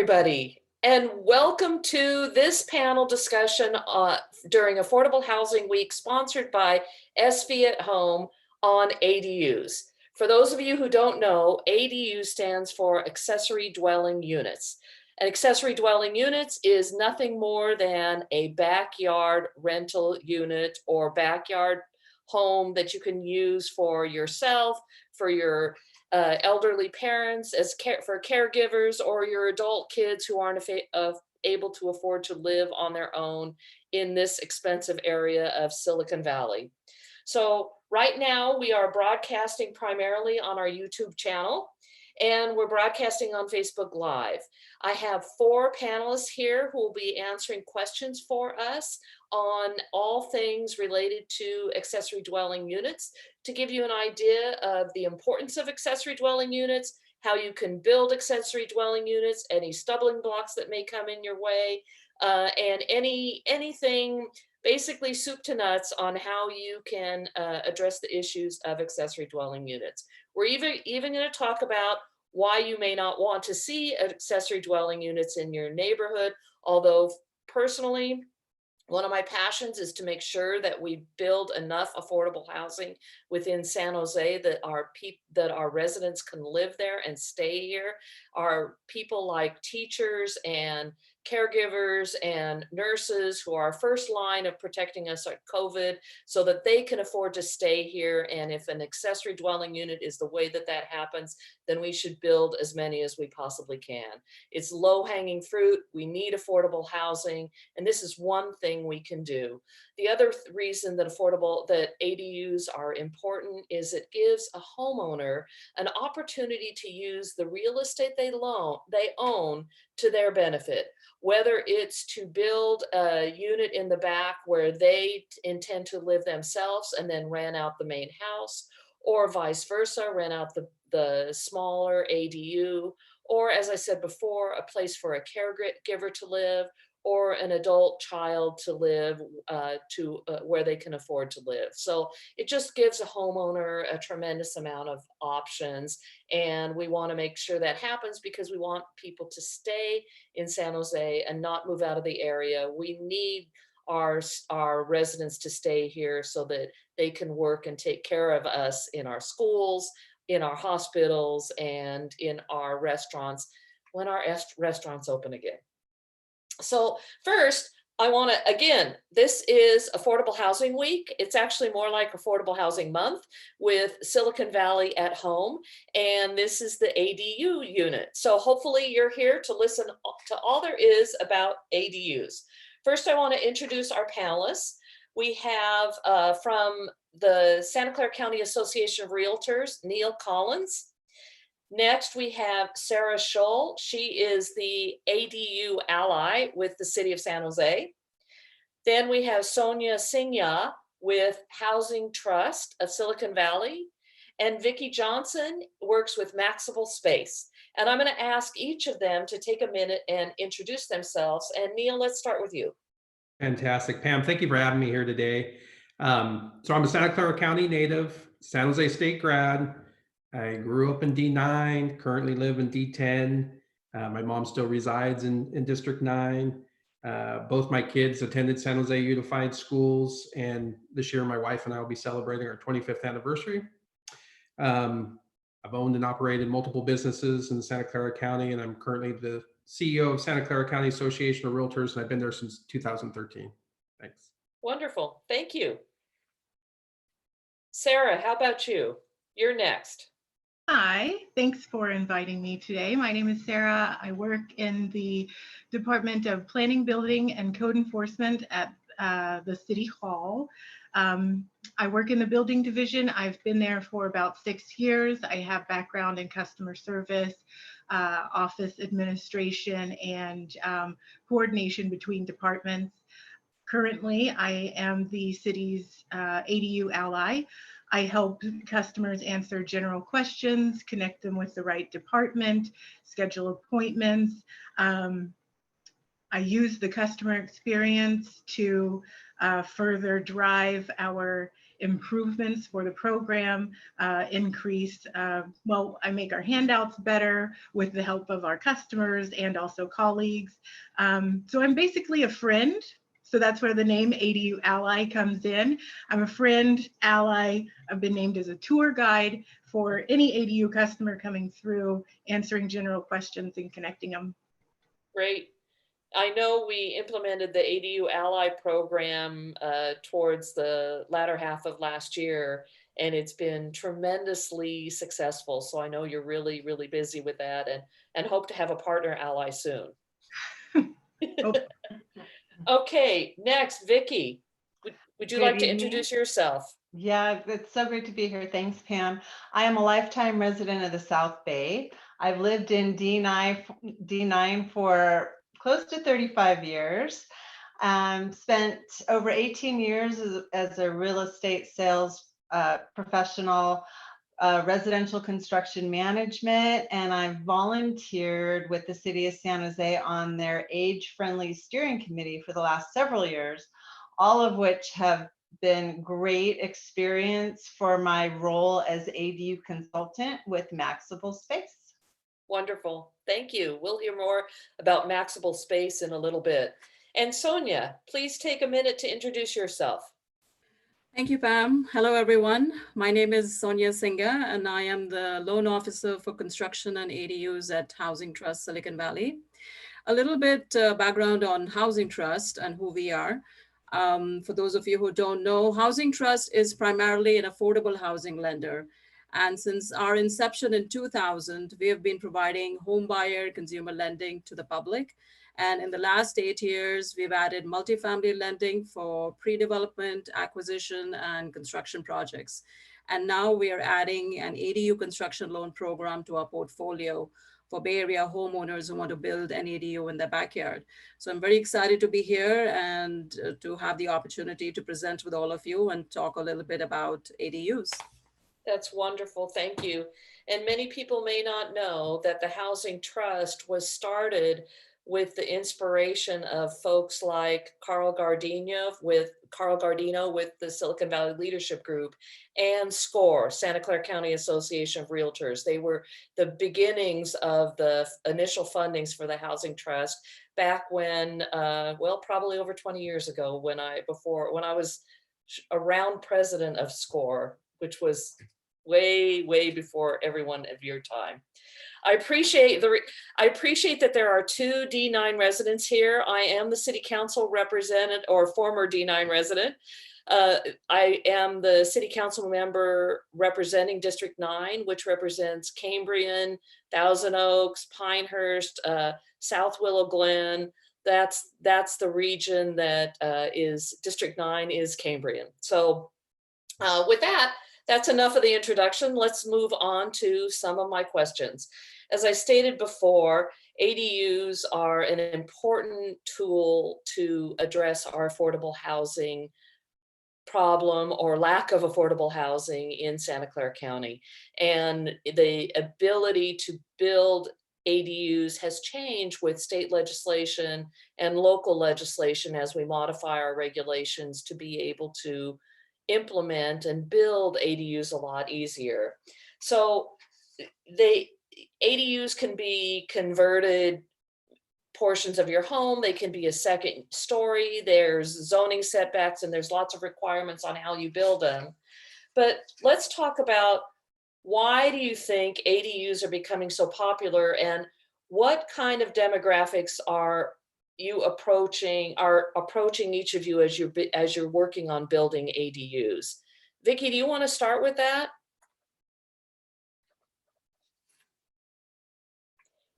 Everybody, and welcome to this panel discussion during Affordable Housing Week, sponsored by SV at Home on ADUs. For those of you who don't know, ADU stands for accessory dwelling units. An accessory dwelling units is nothing more than a backyard rental unit or backyard home that you can use for yourself, for your elderly parents, for caregivers, or your adult kids who aren't able to afford to live on their own in this expensive area of Silicon Valley. So right now we are broadcasting primarily on our YouTube channel, and we're broadcasting on Facebook Live. I have 4 panelists here who will be answering questions for us on all things related to accessory dwelling units, to give you an idea of the importance of accessory dwelling units, how you can build accessory dwelling units, any stumbling blocks that may come in your way, and anything, basically soup to nuts, on how you can address the issues of accessory dwelling units. We're even going to talk about why you may not want to see accessory dwelling units in your neighborhood, although personally, one of my passions is to make sure that we build enough affordable housing within San Jose that our residents can live there and stay here. Our people like teachers and caregivers and nurses, who are our first line of protecting us at COVID, so that they can afford to stay here. And if an accessory dwelling unit is the way that that happens, then we should build as many as we possibly can. It's low-hanging fruit. We need affordable housing, and this is one thing we can do. The other reason that ADUs are important is it gives a homeowner an opportunity to use the real estate they own to their benefit, whether it's to build a unit in the back where they intend to live themselves and then rent out the main house, or vice versa, rent out the smaller ADU, or, as I said before, a place for a caregiver to live, or an adult child to live where they can afford to live. So it just gives a homeowner a tremendous amount of options. And we want to make sure that happens because we want people to stay in San Jose and not move out of the area. We need our residents to stay here so that they can work and take care of us in our schools, in our hospitals, and in our restaurants when our restaurants open again. So first, I want to, again, this is Affordable Housing Week. It's actually more like Affordable Housing Month with Silicon Valley at Home. And this is the ADU unit. So hopefully you're here to listen to all there is about ADUs. First, I want to introduce our panelists. We have from the Santa Clara County Association of Realtors, Neil Collins. Next, we have Sarah Scholl. She is the ADU ally with the City of San Jose. Then we have Sonia Singya with Housing Trust of Silicon Valley. And Vicki Johnson works with Maximal Space. And I'm going to ask each of them to take a minute and introduce themselves. And Neil, let's start with you. Fantastic. Pam, thank you for having me here today. So I'm a Santa Clara County native, San Jose State grad. I grew up in D9, currently live in D10. My mom still resides in District 9. Both my kids attended San Jose Unified Schools, and this year my wife and I will be celebrating our 25th anniversary. I've owned and operated multiple businesses in Santa Clara County, and I'm currently the CEO of Santa Clara County Association of Realtors, and I've been there since 2013. Thanks. Wonderful. Thank you. Sarah, how about you? You're next. Hi, thanks for inviting me today. My name is Sarah. I work in the Department of Planning, Building, and Code Enforcement at the City Hall. I work in the building division. I've been there for about 6 years. I have background in customer service, office administration, and coordination between departments. Currently, I am the city's ADU ally. I help customers answer general questions, connect them with the right department, schedule appointments. I use the customer experience to further drive our improvements for the program, increase, well, I make our handouts better with the help of our customers and also colleagues. So I'm basically a friend. So that's where the name ADU Ally comes in. I'm a friend, ally. I've been named as a tour guide for any ADU customer coming through, answering general questions and connecting them. Great. I know we implemented the ADU Ally program towards the latter half of last year, and it's been tremendously successful. So I know you're really, really busy with that, and hope to have a partner ally soon. Oh. Okay, next, Vicky. Would you Good like to evening. introduce yourself? Yeah, it's so great to be here. Thanks, Pam. I am a lifetime resident of the South Bay. I've lived in D9 for close to 35 years. Spent over 18 years as a real estate sales professional, residential construction management, and I've volunteered with the City of San Jose on their age-friendly steering committee for the last several years, all of which have been great experience for my role as ADU consultant with Maximal Space. Wonderful. Thank you. We'll hear more about Maximal Space in a little bit. And Sonia, please take a minute to introduce yourself. Thank you, Pam. Hello, everyone. My name is Sonia Singha, and I am the Loan Officer for Construction and ADUs at Housing Trust Silicon Valley. A little bit background on Housing Trust and who we are. For those of you who don't know, Housing Trust is primarily an affordable housing lender. And since our inception in 2000, we have been providing home buyer consumer lending to the public. And in the last 8 years, we've added multifamily lending for pre-development, acquisition, and construction projects. And now we are adding an ADU construction loan program to our portfolio for Bay Area homeowners who want to build an ADU in their backyard. So I'm very excited to be here and to have the opportunity to present with all of you and talk a little bit about ADUs. That's wonderful. Thank you. And many people may not know that the Housing Trust was started with the inspiration of folks like Carl Gardino with the Silicon Valley Leadership Group and SCORE, Santa Clara County Association of Realtors. They were the beginnings of the initial fundings for the Housing Trust back when, well, probably over 20 years ago when I was around president of SCORE, which was way, way before everyone of your time. I appreciate that there are two D9 residents here. I am the city council representative or former D9 resident. I am the city council member representing District 9, which represents Cambrian, Thousand Oaks, Pinehurst, South Willow Glen. That's the region that is District 9 is Cambrian. So with that, that's enough of the introduction. Let's move on to some of my questions. As I stated before, ADUs are an important tool to address our affordable housing problem or lack of affordable housing in Santa Clara County. And the ability to build ADUs has changed with state legislation and local legislation as we modify our regulations to be able to implement and build ADUs a lot easier. So ADUs can be converted portions of your home. They can be a second story. There's zoning setbacks and there's lots of requirements on how you build them. But let's talk about, why do you think ADUs are becoming so popular, and what kind of demographics are approaching each of you as you're working on building ADUs? Vicki, do you want to start with that?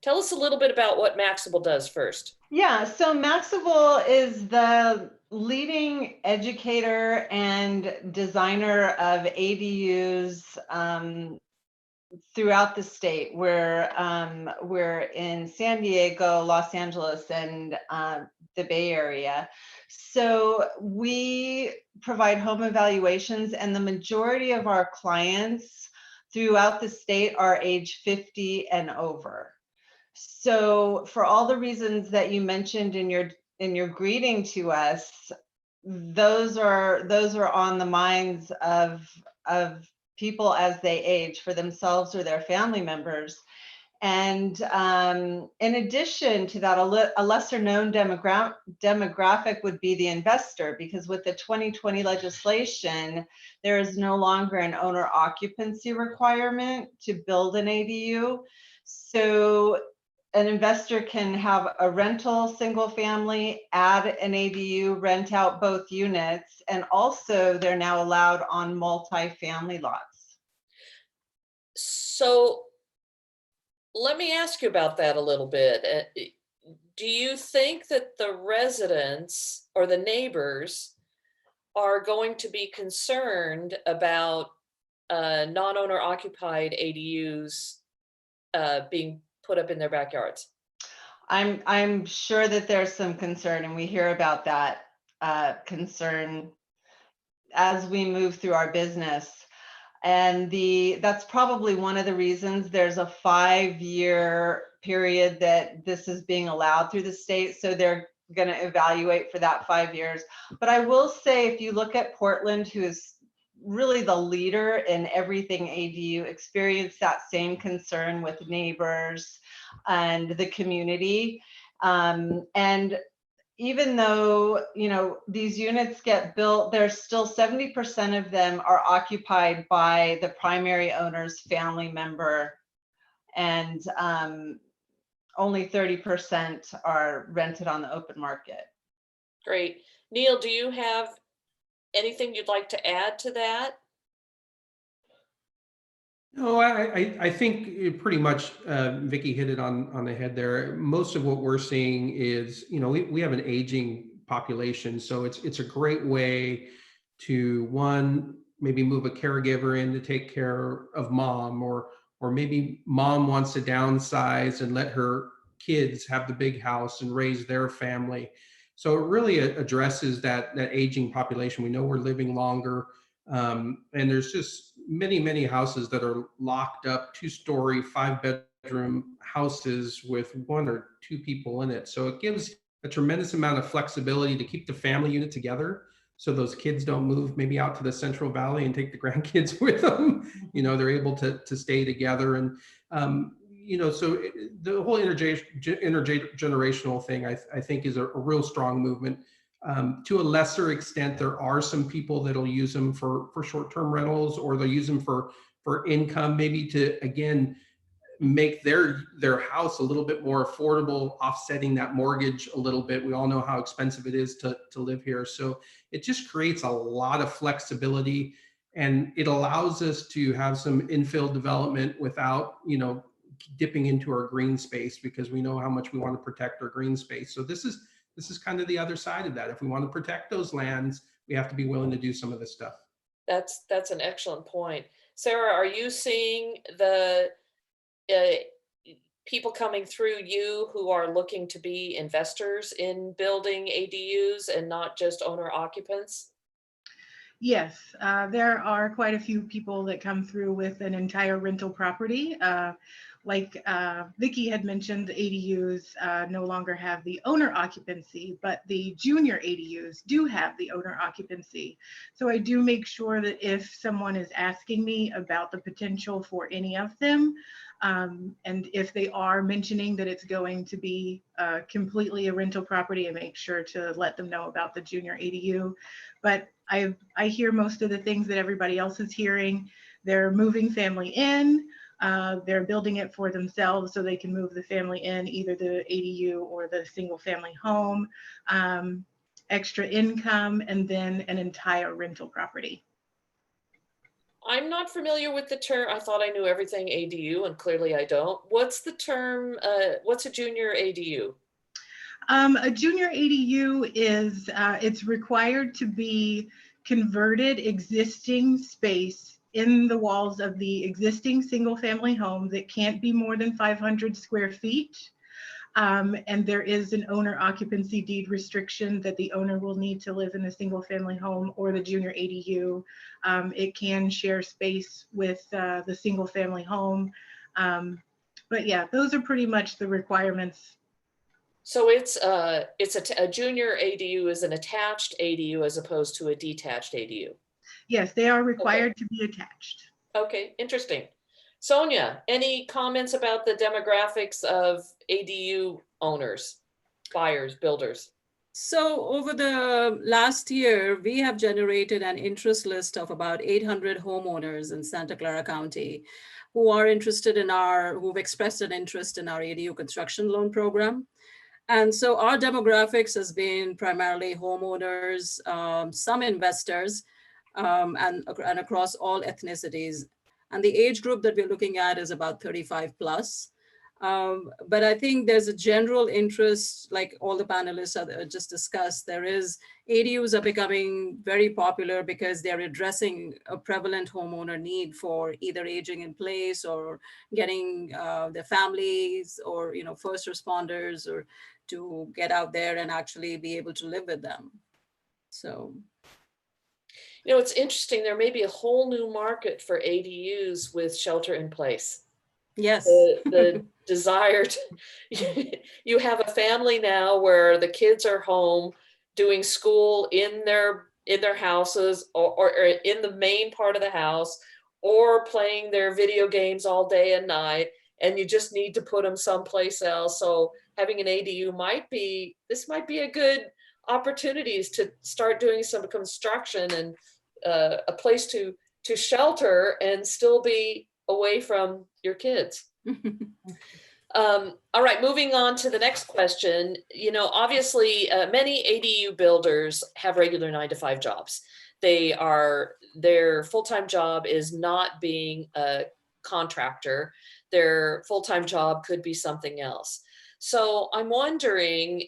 Tell us a little bit about what Maximal does first. Yeah, so Maximal is the leading educator and designer of ADUs throughout the state. We're in San Diego, Los Angeles, and the Bay Area. So we provide home evaluations, and the majority of our clients throughout the state are age 50 and over. So for all the reasons that you mentioned in your greeting to us, those are on the minds of people as they age for themselves or their family members. And in addition to that, a lesser known demographic would be the investor, because with the 2020 legislation, there is no longer an owner occupancy requirement to build an ADU. So an investor can have a rental single family, add an ADU, rent out both units, and also they're now allowed on multi-family lots. So let me ask you about that a little bit. Do you think that the residents or the neighbors are going to be concerned about non-owner occupied ADUs being put up in their backyards? I'm sure that there's some concern, and we hear about that concern as we move through our business. And that's probably one of the reasons there's a 5-year period that this is being allowed through the state. So they're going to evaluate for that 5 years. But I will say, if you look at Portland, who is really the leader in everything ADU, experienced that same concern with neighbors and the community. And even though, you know, these units get built, there's still 70% of them are occupied by the primary owner's family member, and only 30% are rented on the open market. Great. Neil, do you have anything you'd like to add to that? No, I think it pretty much Vicky hit it on the head there. Most of what we're seeing is, you know, we have an aging population, so it's a great way to, one, maybe move a caregiver in to take care of mom, or maybe mom wants to downsize and let her kids have the big house and raise their family. So it really addresses that aging population. We know we're living longer. And there's just many houses that are locked up, 2-story, 5-bedroom houses with 1 or 2 people in it. So it gives a tremendous amount of flexibility to keep the family unit together, so those kids don't move maybe out to the Central Valley and take the grandkids with them. You know, they're able to stay together. And you know, so the whole intergenerational thing, I think, is a real strong movement. To a lesser extent, there are some people that'll use them for short-term rentals, or they'll use them for income, maybe to, again, make their house a little bit more affordable, offsetting that mortgage a little bit. We all know how expensive it is to live here. So it just creates a lot of flexibility, and it allows us to have some infill development without, you know, dipping into our green space, because we know how much we want to protect our green space. So this is kind of the other side of that. If we want to protect those lands, we have to be willing to do some of this stuff. That's an excellent point. Sarah, are you seeing the people coming through you who are looking to be investors in building ADUs and not just owner occupants? Yes, there are quite a few people that come through with an entire rental property. Like Vicky had mentioned, the ADUs no longer have the owner occupancy, but the junior ADUs do have the owner occupancy. So I do make sure that if someone is asking me about the potential for any of them, and if they are mentioning that it's going to be completely a rental property, I make sure to let them know about the junior ADU. But I hear most of the things that everybody else is hearing. They're moving family in, they're building it for themselves so they can move the family in, either the ADU or the single family home, extra income, and then an entire rental property. I'm not familiar with the term. I thought I knew everything ADU, and clearly I don't. What's the term? What's a junior ADU? A junior ADU is, it's required to be converted existing space in the walls of the existing single family home that can't be more than 500 square feet. And there is an owner occupancy deed restriction that the owner will need to live in the single family home or the junior ADU. It can share space with the single family home. But yeah, those are pretty much the requirements So a junior ADU is an attached ADU as opposed to a detached ADU. Yes, they are required to be attached. Okay, interesting. Sonia, any comments about the demographics of ADU owners, buyers, builders? So over the last year, we have generated an interest list of about 800 homeowners in Santa Clara County who are interested in who've expressed an interest in our ADU construction loan program. And so our demographics has been primarily homeowners, some investors, and across all ethnicities. And the age group that we're looking at is about 35 plus. But I think there's a general interest, like all the panelists just discussed, ADUs are becoming very popular because they're addressing a prevalent homeowner need for either aging in place or getting their families or, first responders or to get out there and actually be able to live with them. So. It's interesting. There may be a whole new market for ADUs with shelter in place. Yes. The desire you have a family now where the kids are home doing school in their houses or in the main part of the house or playing their video games all day and night, and you just need to put them someplace else. So having an ADU might be a good opportunities to start doing some construction and a place to shelter and still be away from your kids. All right, moving on to the next question. Obviously, many ADU builders have regular 9-to-5 jobs. Their full-time job is not being a contractor. Their full-time job could be something else. So I'm wondering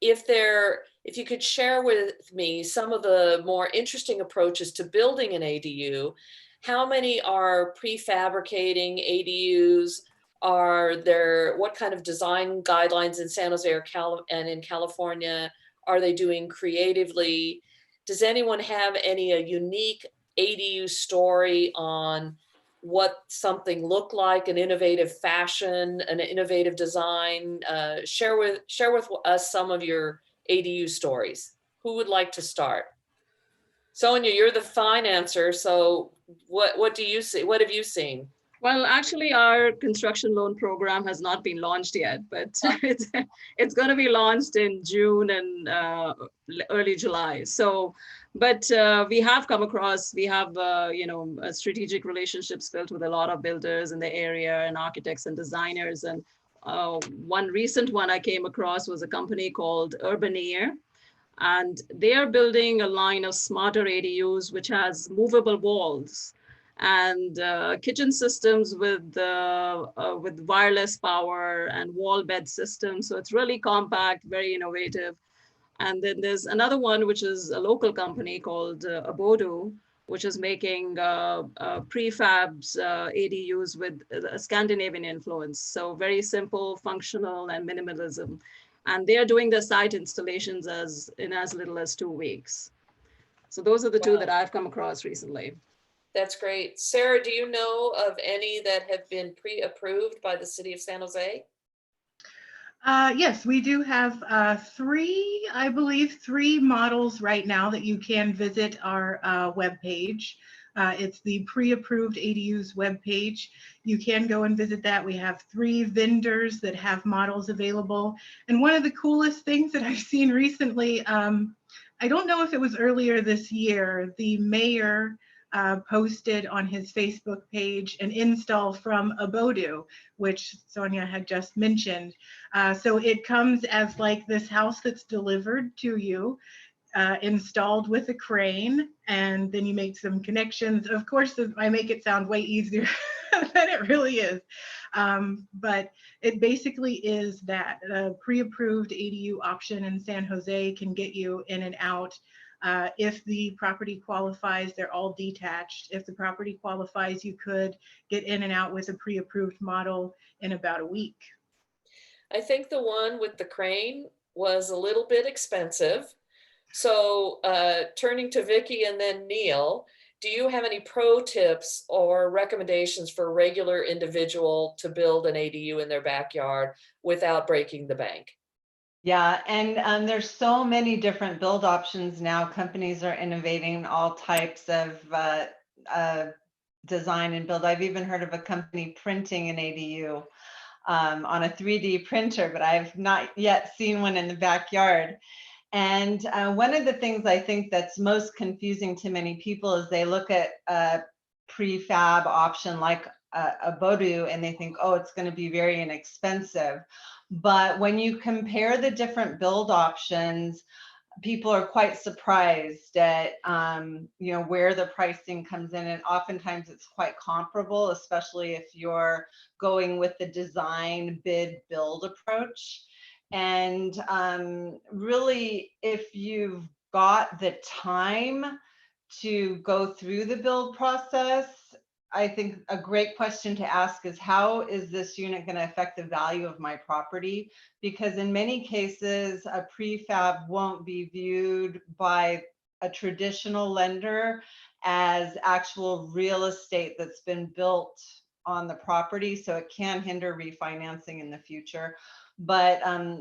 if you could share with me some of the more interesting approaches to building an ADU. How many are prefabricating ADUs? What kind of design guidelines in San Jose and in California are they doing creatively? Does anyone have a unique ADU story on what something looked like, an innovative fashion, an innovative design? Share with us some of your ADU stories. Who would like to start? Sonia, you're the financer, so what do you see? What have you seen? Well, actually, our construction loan program has not been launched yet, but it's going to be launched in June and early July. So, but we have strategic relationships built with a lot of builders in the area and architects and designers. And one recent one I came across was a company called Urbaneer. And they are building a line of smarter ADUs, which has movable walls and kitchen systems with wireless power and wall bed systems. So it's really compact, very innovative. And then there's another one, which is a local company called Abodu, which is making prefabs ADUs with a Scandinavian influence. So very simple, functional, and minimalism. And they are doing the site installations in as little as 2 weeks. So those are the two that I've come across recently. That's great. Sarah, do you know of any that have been pre-approved by the city of San Jose? Yes, we do have three models right now that you can visit our webpage. It's the pre-approved ADUs webpage. You can go and visit that. We have 3 vendors that have models available. And one of the coolest things that I've seen recently, I don't know if it was earlier this year, the mayor posted on his Facebook page an install from Abodu, which Sonia had just mentioned. So it comes as like this house that's delivered to you, installed with a crane, and then you make some connections. Of course, I make it sound way easier than it really is. But it basically is that a pre-approved ADU option in San Jose can get you in and out. If the property qualifies, they're all detached. If the property qualifies, you could get in and out with a pre-approved model in about a week. I think the one with the crane was a little bit expensive. So turning to Vicki and then Neil, do you have any pro tips or recommendations for a regular individual to build an ADU in their backyard without breaking the bank? Yeah, and there's so many different build options now. Companies are innovating all types of design and build. I've even heard of a company printing an ADU on a 3D printer, but I've not yet seen one in the backyard. And one of the things I think that's most confusing to many people is they look at a prefab option like a Bodu and they think, oh, it's going to be very inexpensive. But when you compare the different build options, people are quite surprised at where the pricing comes in, and oftentimes it's quite comparable, especially if you're going with the design bid build approach. And really, if you've got the time to go through the build process, I think a great question to ask is, how is this unit going to affect the value of my property? Because in many cases, a prefab won't be viewed by a traditional lender as actual real estate that's been built on the property. So it can hinder refinancing in the future. But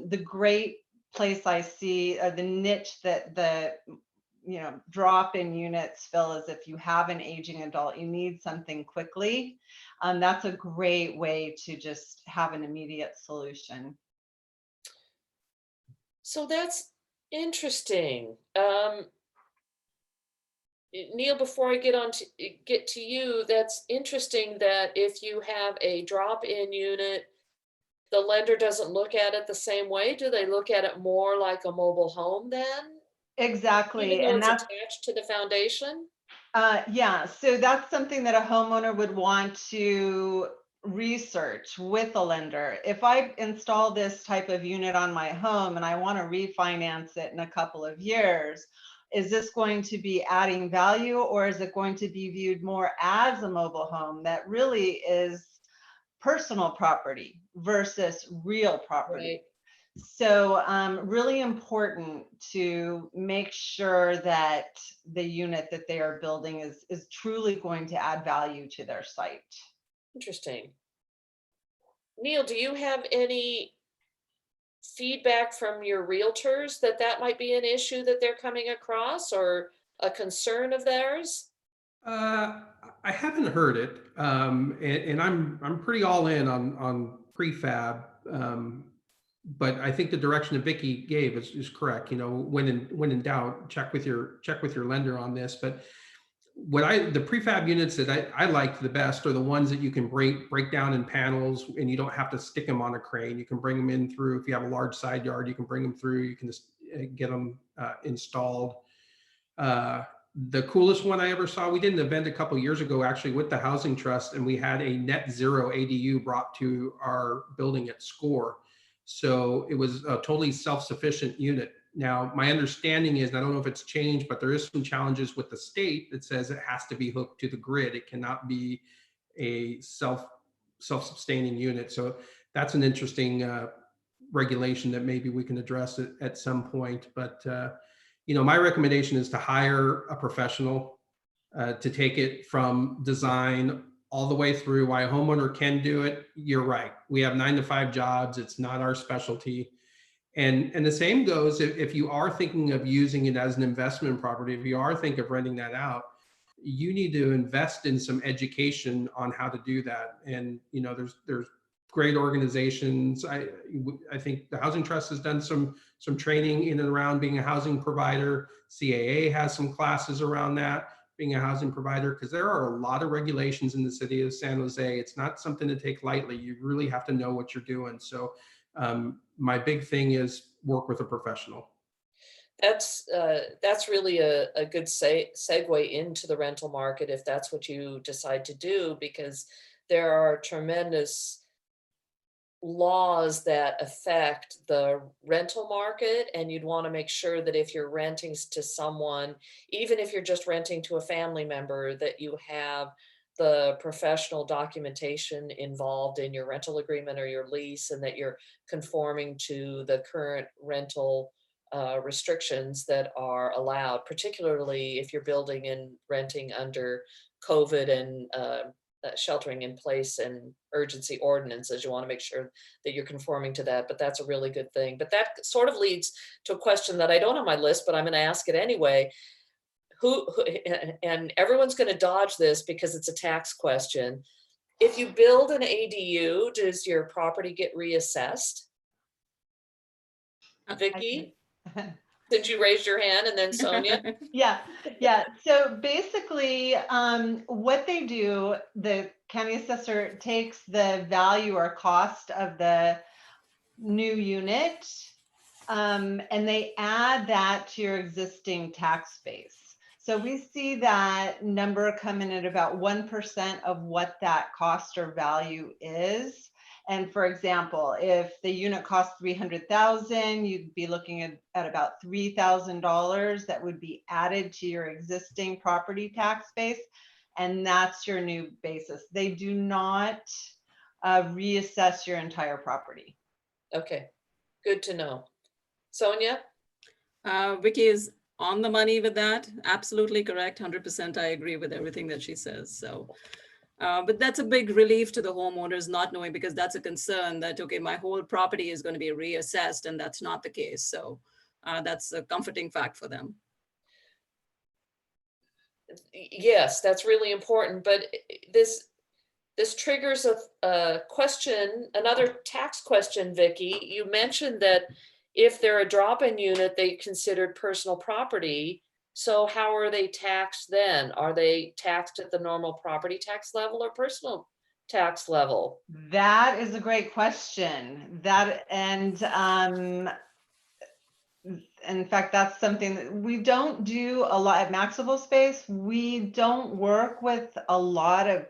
the great place I see, the niche that the drop-in units fill is if you have an aging adult, you need something quickly. That's a great way to just have an immediate solution. So that's interesting. Neil, before I get to you, that's interesting that if you have a drop-in unit, the lender doesn't look at it the same way. Do they look at it more like a mobile home then? Exactly. Even though And it's that's attached to the foundation? yeah, so that's something that a homeowner would want to research with a lender. If I install this type of unit on my home and I want to refinance it in a couple of years, is this going to be adding value, or is it going to be viewed more as a mobile home that really is personal property versus real property? Right. So really important to make sure that the unit that they are building is truly going to add value to their site. Interesting. Neil, do you have any feedback from your realtors that might be an issue that they're coming across or a concern of theirs? I haven't heard it, and I'm pretty all in on prefab. But I think the direction that Vicky gave is correct. When in doubt, check with your lender on this. But the prefab units that I like the best are the ones that you can break down in panels, and you don't have to stick them on a crane. You can bring them in through. If you have a large side yard, you can bring them through. You can just get them installed. The coolest one I ever saw, we did an event a couple of years ago actually with the Housing Trust, and we had a net zero ADU brought to our building at SCORE. So it was a totally self-sufficient unit. Now, my understanding is, and I don't know if it's changed, but there is some challenges with the state that says it has to be hooked to the grid. It cannot be a self-sustaining unit. So that's an interesting regulation that maybe we can address it at some point. But my recommendation is to hire a professional to take it from design all the way through. Why a homeowner can do it, you're right. We have 9-to-5 jobs. It's not our specialty. And the same goes if you are thinking of using it as an investment property, if you are thinking of renting that out, you need to invest in some education on how to do that. And there's great organizations. I think the Housing Trust has done some training in and around being a housing provider. CAA has some classes around that, being a housing provider, because there are a lot of regulations in the city of San Jose. It's not something to take lightly. You really have to know what you're doing. So my big thing is work with a professional. That's really a good segue into the rental market if that's what you decide to do, because there are tremendous laws that affect the rental market, and you'd want to make sure that if you're renting to someone, even if you're just renting to a family member, that you have the professional documentation involved in your rental agreement or your lease, and that you're conforming to the current rental restrictions that are allowed, particularly if you're building and renting under COVID and sheltering in place and urgency ordinances. You want to make sure that you're conforming to that, but that's a really good thing. But that sort of leads to a question that I don't have on my list, but I'm going to ask it anyway. Who and everyone's going to dodge this because it's a tax question. If you build an ADU, does your property get reassessed? Vicky, since you raised your hand, and then Sonia. Yeah. So basically, what they do, the county assessor takes the value or cost of the new unit, and they add that to your existing tax base. So we see that number come in at about 1% of what that cost or value is. And for example, if the unit costs $300,000, you'd be looking at about $3,000 that would be added to your existing property tax base. And that's your new basis. They do not reassess your entire property. Okay, good to know. Sonia? Vicky is on the money with that. Absolutely correct. 100% I agree with everything that she says. So, but that's a big relief to the homeowners not knowing, because that's a concern that, okay, my whole property is going to be reassessed, and that's not the case. So that's a comforting fact for them. Yes, that's really important, but this triggers a question, another tax question, Vicky. You mentioned that if they're a drop-in unit, they considered personal property. So how are they taxed then? Are they taxed at the normal property tax level or personal tax level? That is a great question. In fact, that's something that we don't do a lot at Maxable Space. We don't work with a lot of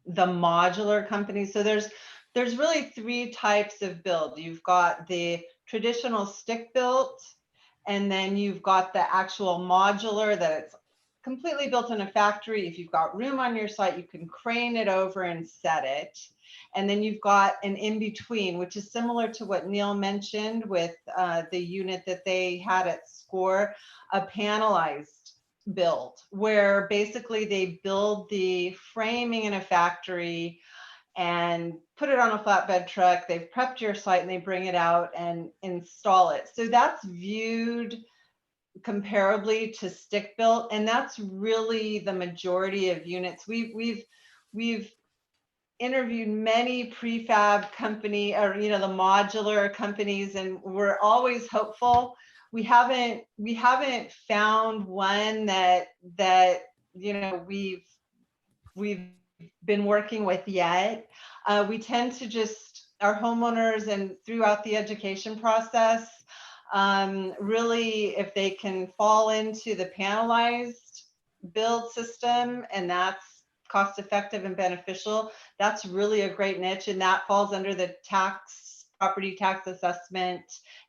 the modular companies. So there's really three types of build. You've got the traditional stick built, and then you've got the actual modular that it's completely built in a factory. If you've got room on your site, you can crane it over and set it. And then you've got an in-between, which is similar to what Neil mentioned with the unit that they had at SCORE, a panelized build, where basically they build the framing in a factory and put it on a flatbed truck. They've prepped your site and they bring it out and install it. So that's viewed comparably to stick built, and that's really the majority of units. We've interviewed many prefab company, or the modular companies, and we're always hopeful. We haven't found one that we've been working with yet. We tend to just, our homeowners and throughout the education process, really, if they can fall into the panelized build system, and that's cost effective and beneficial, that's really a great niche, and that falls under the property tax assessment,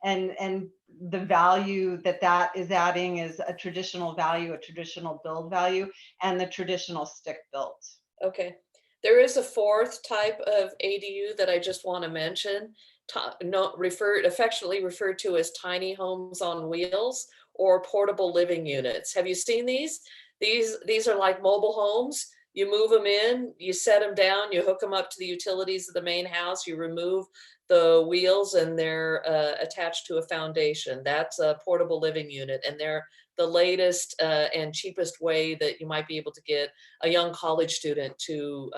and the value that is adding is a traditional value, a traditional build value, and the traditional stick built. Okay, there is a fourth type of ADU that I just want to mention, affectionately referred to as tiny homes on wheels or portable living units. Have you seen these? These are like mobile homes. You move them in, you set them down, you hook them up to the utilities of the main house, you remove the wheels, and they're attached to a foundation. That's a portable living unit, and they're the latest and cheapest way that you might be able to get a young college student to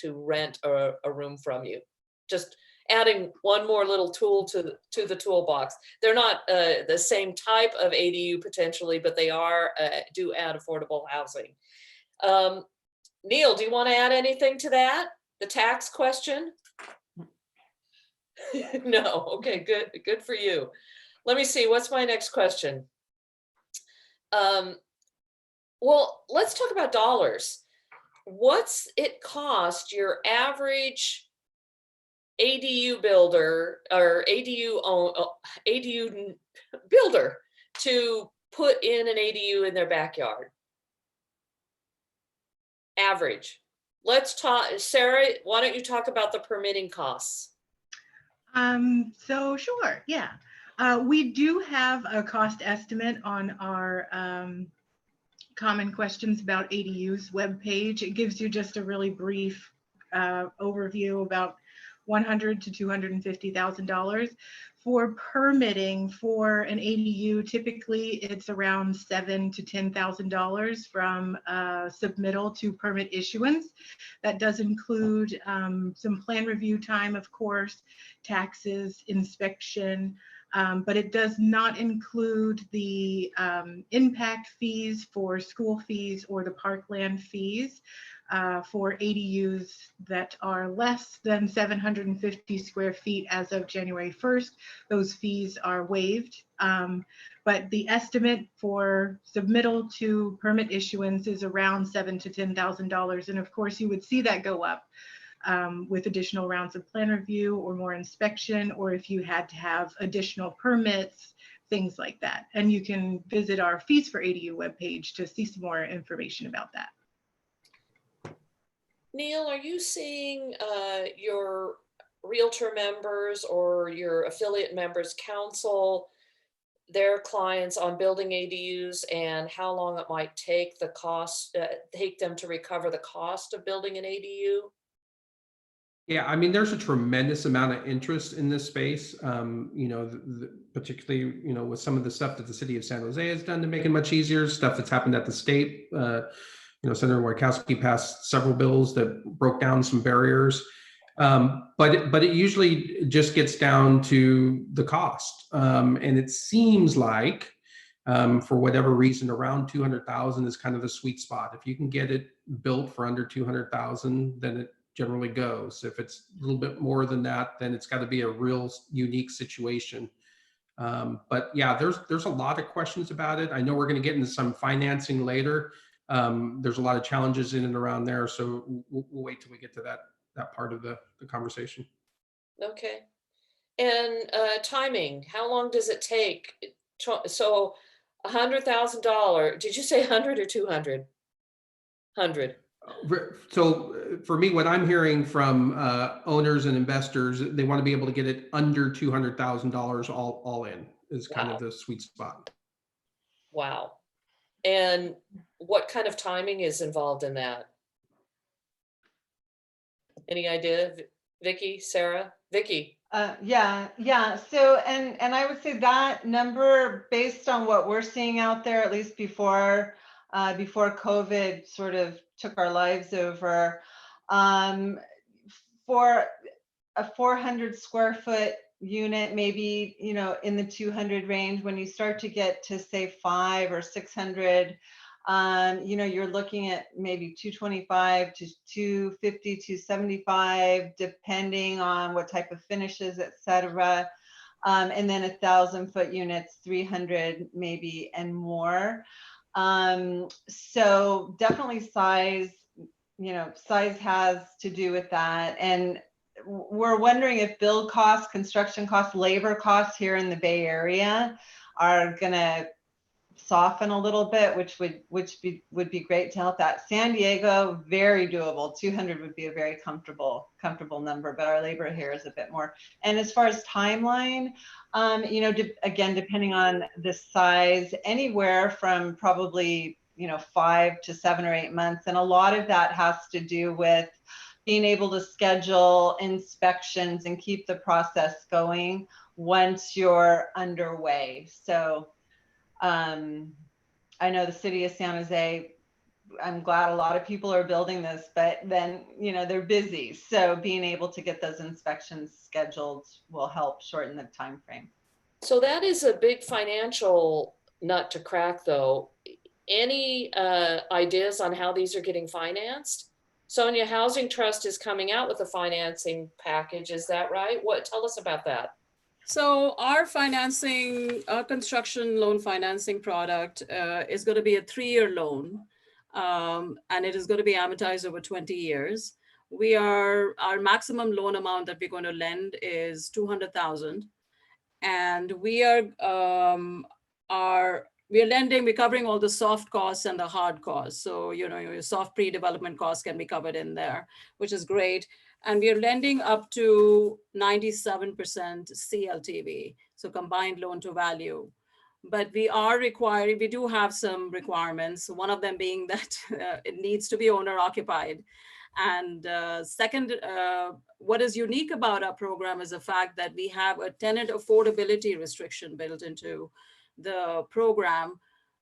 rent a room from you. Just adding one more little tool to the toolbox. They're not the same type of ADU potentially, but they do add affordable housing. Neil, do you want to add anything to that? The tax question? No. Okay, good for you. Let me see, what's my next question? Well, let's talk about dollars. What's it cost your average ADU builder or ADU builder to put in an ADU in their backyard? Average. Let's talk, Sarah, why don't you talk about the permitting costs? So sure, yeah. We do have a cost estimate on our common questions about ADUs webpage. It gives you just a really brief overview about $100,000 to $250,000. For permitting for an ADU, typically it's around $7,000 to $10,000 from submittal to permit issuance. That does include some plan review time, of course, taxes, inspection, but it does not include the impact fees for school fees or the parkland fees for ADUs that are less than 750 square feet as of January 1st. Those fees are waived, but the estimate for submittal to permit issuance is around $7,000 to $10,000. And of course, you would see that go up with additional rounds of plan review or more inspection, or if you had to have additional permits, things like that. And you can visit our Fees for ADU webpage to see some more information about that. Neil, are you seeing your realtor members or your affiliate members counsel their clients on building ADUs and how long it might take take them to recover the cost of building an ADU? Yeah, I mean, there's a tremendous amount of interest in this space. Particularly, with some of the stuff that the city of San Jose has done to make it much easier, stuff that's happened at the state. Senator Wojciechowski passed several bills that broke down some barriers. But it usually just gets down to the cost. And it seems like, for whatever reason, around 200,000 is kind of the sweet spot. If you can get it built for under 200,000, then it generally goes. If it's a little bit more than that, then it's got to be a real unique situation. But yeah, there's a lot of questions about it. I know we're going to get into some financing later. There's a lot of challenges in and around there. So we'll wait till we get to that part of the conversation. Okay. And timing, how long does it take? So $100,000, did you say 100 or 200? 100. So for me, what I'm hearing from owners and investors, they want to be able to get it under $200,000 all in is kind of the sweet spot. Wow. And what kind of timing is involved in that? Any idea, Vicky, Sarah? Vicky? Yeah. So, and I would say that number, based on what we're seeing out there, at least before COVID sort of took our lives over, for a 400 square foot unit, maybe, in the 200 range. When you start to get to say 500 or 600, you're looking at maybe 225 to 250 to 275, depending on what type of finishes, etc. And then 1,000-foot units, 300 maybe and more. So definitely size has to do with that. And we're wondering if build costs, construction costs, labor costs here in the Bay Area are gonna soften a little bit, which would be great to help that. San Diego, very doable. 200 would be a very comfortable number, but our labor here is a bit more. And as far as timeline, again, depending on the size, anywhere from probably 5 to 7 or 8 months, and a lot of that has to do with being able to schedule inspections and keep the process going once you're underway. So I know the city of San Jose, I'm glad a lot of people are building this, but then, they're busy. So being able to get those inspections scheduled will help shorten the time frame. So that is a big financial nut to crack, though. Any ideas on how these are getting financed? Sonia, Housing Trust is coming out with a financing package. Is that right? Tell us about that. So our construction loan financing product is going to be a 3-year loan, and it is going to be amortized over 20 years. Our maximum loan amount that we're going to lend is $200,000, and we're lending, we're covering all the soft costs and the hard costs. So, your soft pre-development costs can be covered in there, which is great. And we're lending up to 97% CLTV. so combined loan to value. But we do have some requirements, one of them being that it needs to be owner occupied. And second, what is unique about our program is the fact that we have a tenant affordability restriction built into the program,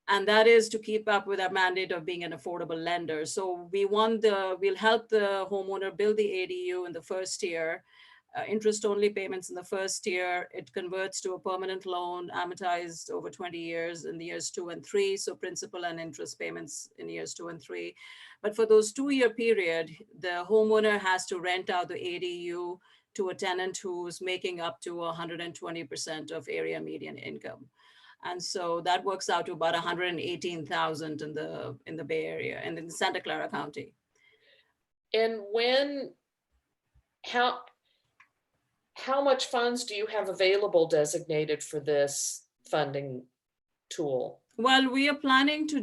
and that is to keep up with our mandate of being an affordable lender. So we'll help the homeowner build the ADU in the first year, interest-only payments in the first year. It converts to a permanent loan, amortized over 20 years in the years 2 and 3. So principal and interest payments in years 2 and 3. But for those 2-year period, the homeowner has to rent out the ADU to a tenant who's making up to 120% of area median income. And so that works out to about 118,000 in the Bay Area and in Santa Clara County. And how much funds do you have available designated for this funding tool? Well, we are planning to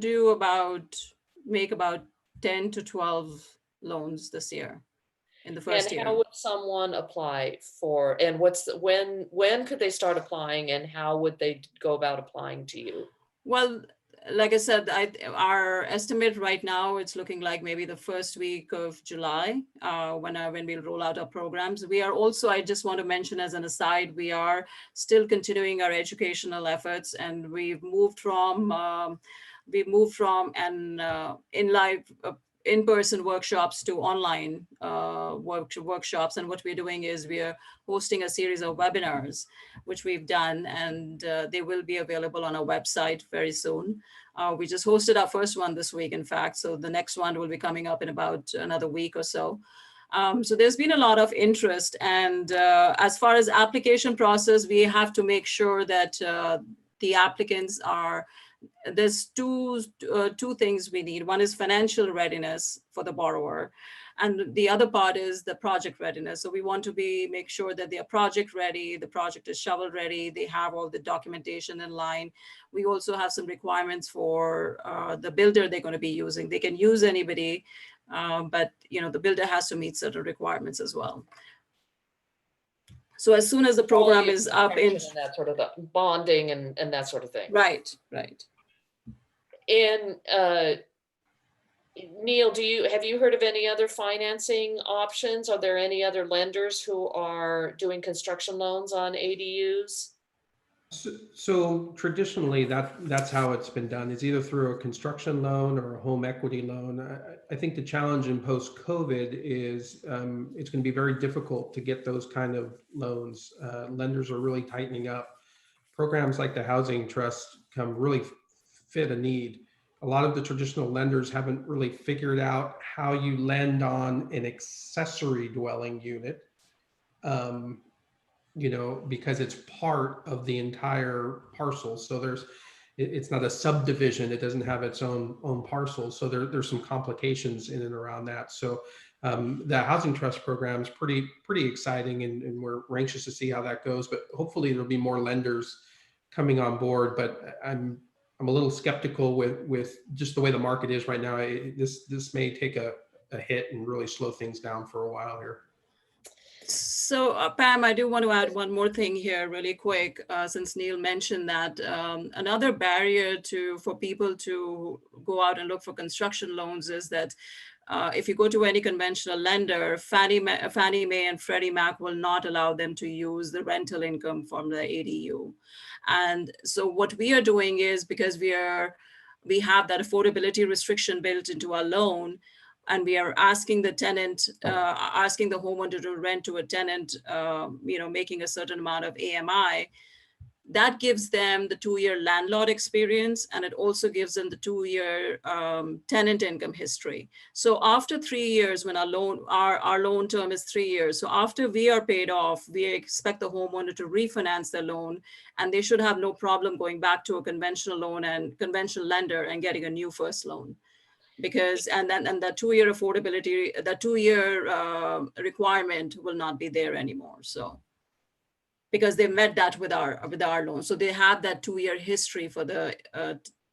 make about 10 to 12 loans this year in the first year. And how would someone apply for, and when could they start applying, and how would they go about applying to you? Well, like I said, our estimate right now, it's looking like maybe the first week of July, when we'll roll out our programs. We are also, I just want to mention as an aside, we are still continuing our educational efforts, and we've moved from in-person workshops to online workshops. And what we're doing is we are hosting a series of webinars, which we've done, and they will be available on our website very soon. We just hosted our first one this week, in fact, so the next one will be coming up in about another week or so. So there's been a lot of interest, and as far as application process, we have to make sure that the applicants are, there's two things we need. One is financial readiness for the borrower, and the other part is the project readiness. So we want to make sure that they are project ready, the project is shovel ready, they have all the documentation in line. We also have some requirements for the builder they're going to be using. They can use anybody, but the builder has to meet certain requirements as well. So as soon as the program is up in that sort of the bonding and that sort of thing. Right. And Neil, have you heard of any other financing options? Are there any other lenders who are doing construction loans on ADUs? So traditionally, that's how it's been done, is either through a construction loan or a home equity loan. I think the challenge in post-COVID is it's going to be very difficult to get those kind of loans. Lenders are really tightening up. Programs like the Housing Trust really fit a need. A lot of the traditional lenders haven't really figured out how you lend on an accessory dwelling unit. Because it's part of the entire parcel. So it's not a subdivision. It doesn't have its own parcel. So there's some complications in and around that. So the Housing Trust program is pretty exciting, and we're anxious to see how that goes. But hopefully there'll be more lenders coming on board. But I'm a little skeptical with just the way the market is right now. This may take a hit and really slow things down for a while here. So Pam, I do want to add one more thing here really quick, since Neil mentioned that another barrier for people to go out and look for construction loans is that if you go to any conventional lender, Fannie Mae and Freddie Mac will not allow them to use the rental income from the ADU. And so what we are doing is, because we have that affordability restriction built into our loan, and we are asking the tenant, asking the homeowner to rent to a tenant, making a certain amount of AMI, that gives them the 2-year landlord experience, and it also gives them the 2-year tenant income history. So after 3 years, when our loan term is 3 years, so after we are paid off, we expect the homeowner to refinance their loan, and they should have no problem going back to a conventional loan and conventional lender and getting a new first loan. Because and that 2-year affordability, that 2-year requirement will not be there anymore. So because they met that with our loan, so they have that 2-year history for the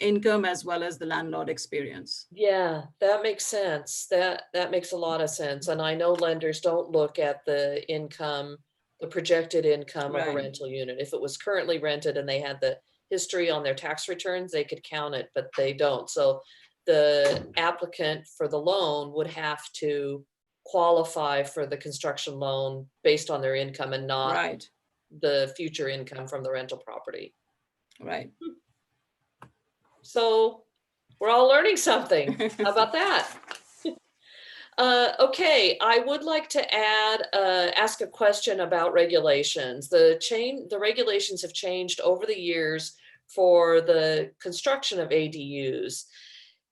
income as well as the landlord experience. Yeah, that makes sense. That makes a lot of sense. And I know lenders don't look at the income the projected income of a Right. rental unit. If it was currently rented and they had the history on their tax returns, they could count it, but they don't. So the applicant for the loan would have to qualify for the construction loan based on their income and not Right, the future income from the rental property. right. So we're all learning something. How about that? Okay, I would like to ask a question about regulations. The regulations have changed over the years for the construction of ADUs.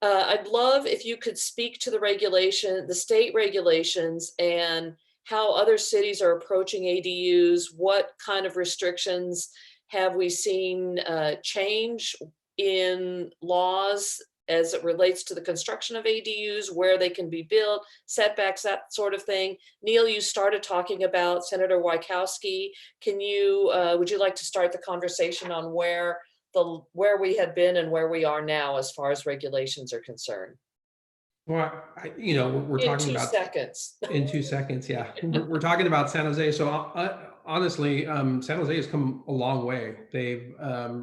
I'd love if you could speak to the state regulations and how other cities are approaching ADUs. What kind of restrictions have we seen change in laws as it relates to the construction of ADUs, where they can be built, setbacks, that sort of thing? Neil, you started talking about Senator Wajkowski. Would you like to start the conversation on where we had been and where we are now as far as regulations are concerned? Well, we're In talking 2 about seconds. in 2 seconds. Yeah, we're talking about San Jose. So honestly, San Jose has come a long way. They've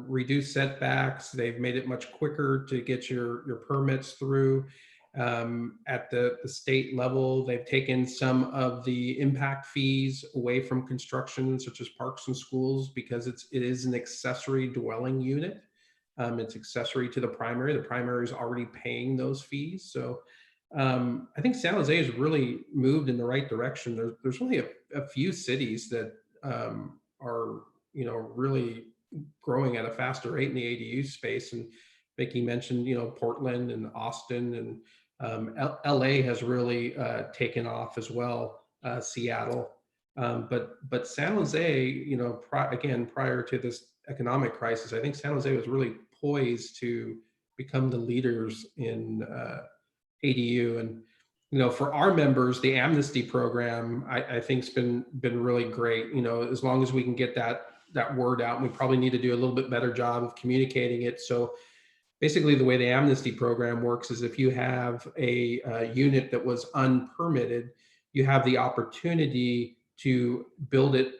reduced setbacks. They've made it much quicker to get your permits through. At the state level, they've taken some of the impact fees away from construction, such as parks and schools, because it is an accessory dwelling unit. It's accessory to the primary. The primary is already paying those fees. So I think San Jose has really moved in the right direction. There's only a few cities that are really growing at a faster rate in the ADU space. And Vicki mentioned Portland and Austin, and LA has really taken off as well. Seattle, but San Jose, again, prior to this economic crisis, I think San Jose was really poised to become the leaders in ADU. And for our members, the amnesty program, I think's been really great. As long as we can get that word out, and we probably need to do a little bit better job of communicating it. So basically, the way the amnesty program works is if you have a unit that was unpermitted, you have the opportunity to build it,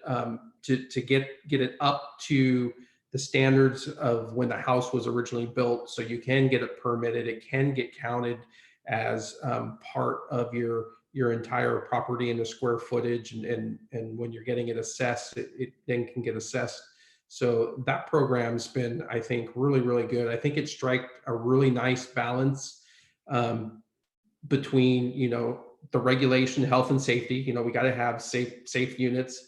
to get it up to the standards of when the house was originally built. So you can get it permitted. It can get counted as part of your entire property and the square footage. And when you're getting it assessed, it then can get assessed. So that program's been, I think, really, really good. I think it struck a really nice balance between, the regulation, health and safety. We got to have safe units,